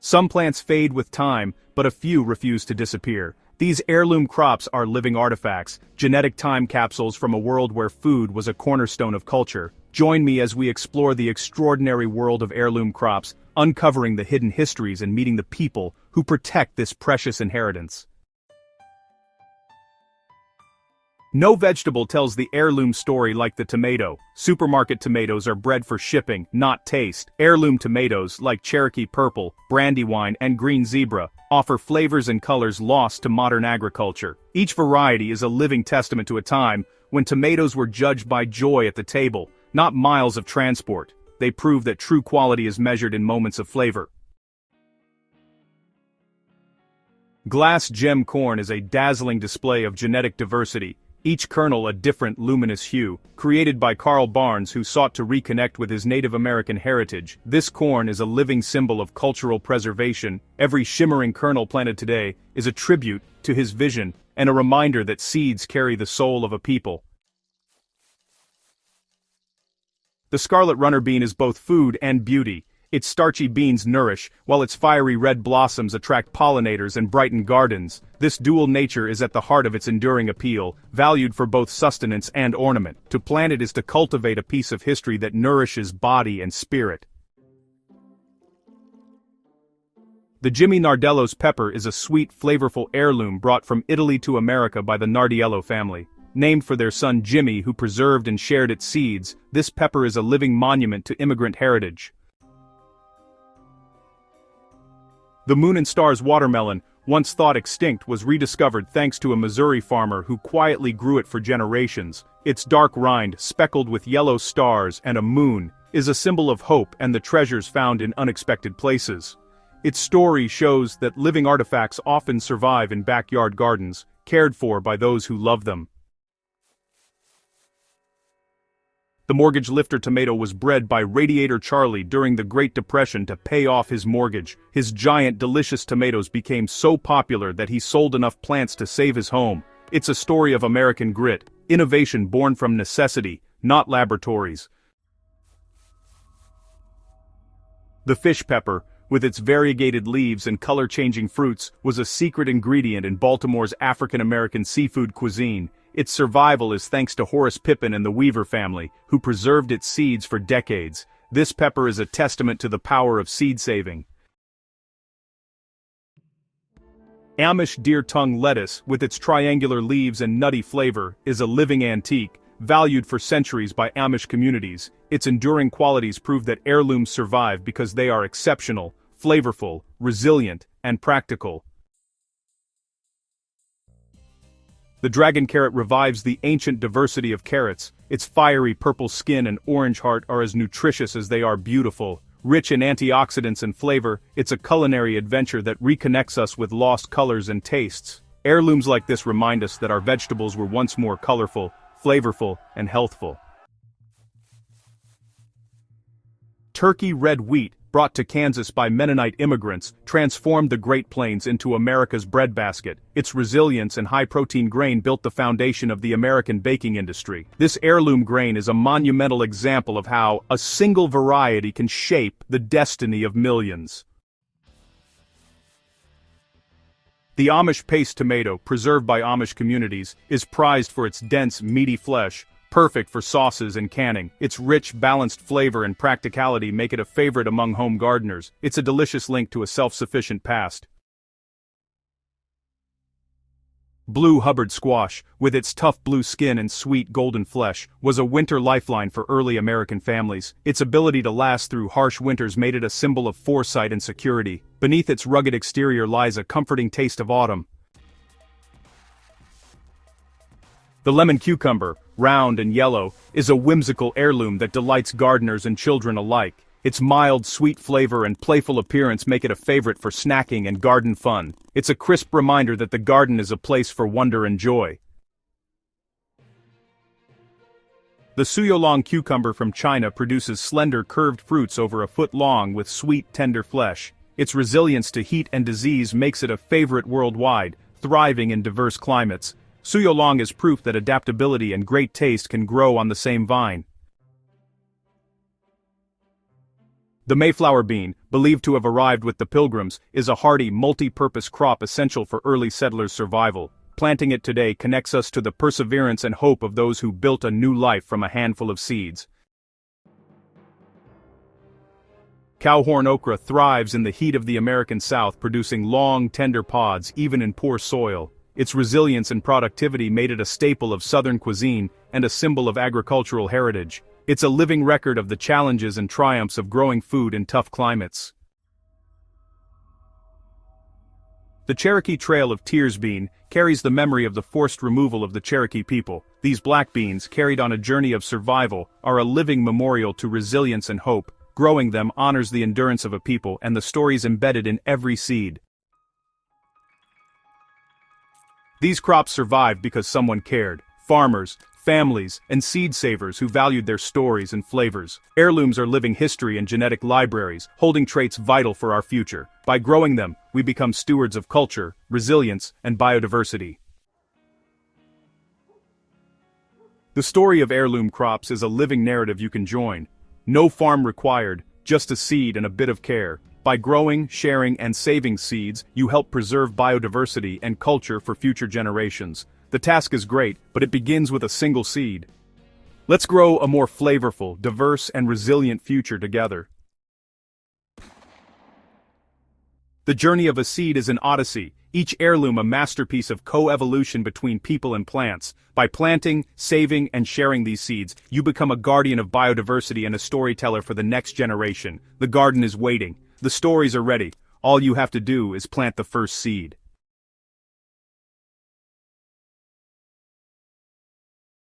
Some plants fade with time, but a few refuse to disappear. These heirloom crops are living artifacts, genetic time capsules from a world where food was a cornerstone of culture. Join me as we explore the extraordinary world of heirloom crops, uncovering the hidden histories and meeting the people who protect this precious inheritance. No vegetable tells the heirloom story like the tomato. Supermarket tomatoes are bred for shipping, not taste. Heirloom tomatoes, like Cherokee Purple, Brandywine, and Green Zebra, offer flavors and colors lost to modern agriculture. Each variety is a living testament to a time when tomatoes were judged by joy at the table, not miles of transport. They prove that true quality is measured in moments of flavor. Glass gem corn is a dazzling display of genetic diversity, each kernel a different luminous hue. Created by Carl Barnes, who sought to reconnect with his Native American heritage, this corn is a living symbol of cultural preservation. Every shimmering kernel planted today is a tribute to his vision and a reminder that seeds carry the soul of a people. The scarlet runner bean is both food and beauty. Its starchy beans nourish, while its fiery red blossoms attract pollinators and brighten gardens. This dual nature is at the heart of its enduring appeal, valued for both sustenance and ornament. To plant it is to cultivate a piece of history that nourishes body and spirit. The Jimmy Nardello's pepper is a sweet, flavorful heirloom brought from Italy to America by the Nardiello family. Named for their son Jimmy, who preserved and shared its seeds, this pepper is a living monument to immigrant heritage. The Moon and Stars watermelon, once thought extinct, was rediscovered thanks to a Missouri farmer who quietly grew it for generations. Its dark rind, speckled with yellow stars and a moon, is a symbol of hope and the treasures found in unexpected places. Its story shows that living artifacts often survive in backyard gardens, cared for by those who love them. The mortgage lifter tomato was bred by Radiator Charlie during the Great Depression to pay off his mortgage. His giant, delicious tomatoes became so popular that he sold enough plants to save his home. It's a story of American grit, innovation born from necessity, not laboratories. The fish pepper, with its variegated leaves and color-changing fruits, was a secret ingredient in Baltimore's African-American seafood cuisine. Its survival is thanks to Horace Pippin and the Weaver family, who preserved its seeds for decades. This pepper is a testament to the power of seed saving. Amish deer-tongue lettuce, with its triangular leaves and nutty flavor, is a living antique, valued for centuries by Amish communities. Its enduring qualities prove that heirlooms survive because they are exceptional, flavorful, resilient, and practical. The dragon carrot revives the ancient diversity of carrots. Its fiery purple skin and orange heart are as nutritious as they are beautiful. Rich in antioxidants and flavor, it's a culinary adventure that reconnects us with lost colors and tastes. Heirlooms like this remind us that our vegetables were once more colorful, flavorful, and healthful. Turkey red wheat, brought to Kansas by Mennonite immigrants, transformed the Great Plains into America's breadbasket. Its resilience and high-protein grain built the foundation of the American baking industry. This heirloom grain is a monumental example of how a single variety can shape the destiny of millions. The Amish paste tomato, preserved by Amish communities, is prized for its dense, meaty flesh, perfect for sauces and canning. Its rich, balanced flavor and practicality make it a favorite among home gardeners. It's a delicious link to a self-sufficient past. Blue Hubbard squash, with its tough blue skin and sweet golden flesh, was a winter lifeline for early American families. Its ability to last through harsh winters made it a symbol of foresight and security. Beneath its rugged exterior lies a comforting taste of autumn. The lemon cucumber, round and yellow, is a whimsical heirloom that delights gardeners and children alike. Its mild, sweet flavor and playful appearance make it a favorite for snacking and garden fun. It's a crisp reminder that the garden is a place for wonder and joy. The Suyolong cucumber from China produces slender, curved fruits over a foot long with sweet, tender flesh. Its resilience to heat and disease makes it a favorite worldwide, thriving in diverse climates. Suyolong is proof that adaptability and great taste can grow on the same vine. The Mayflower bean, believed to have arrived with the Pilgrims, is a hardy, multi-purpose crop essential for early settlers' survival. Planting it today connects us to the perseverance and hope of those who built a new life from a handful of seeds. Cowhorn okra thrives in the heat of the American South, producing long, tender pods even in poor soil. Its resilience and productivity made it a staple of Southern cuisine and a symbol of agricultural heritage. It's a living record of the challenges and triumphs of growing food in tough climates. The Cherokee Trail of Tears bean carries the memory of the forced removal of the Cherokee people. These black beans, carried on a journey of survival, are a living memorial to resilience and hope. Growing them honors the endurance of a people and the stories embedded in every seed. These crops survived because someone cared. Farmers, families, and seed savers who valued their stories and flavors. Heirlooms are living history and genetic libraries, holding traits vital for our future. By growing them, we become stewards of culture, resilience, and biodiversity. The story of heirloom crops is a living narrative you can join. No farm required, just a seed and a bit of care. By growing, sharing, and saving seeds, you help preserve biodiversity and culture for future generations. The task is great, but it begins with a single seed. Let's grow a more flavorful, diverse, and resilient future together. The journey of a seed is an odyssey, each heirloom a masterpiece of co-evolution between people and plants. By planting, saving, and sharing these seeds, you become a guardian of biodiversity and a storyteller for the next generation. The garden is waiting. The stories are ready. All you have to do is plant the first seed.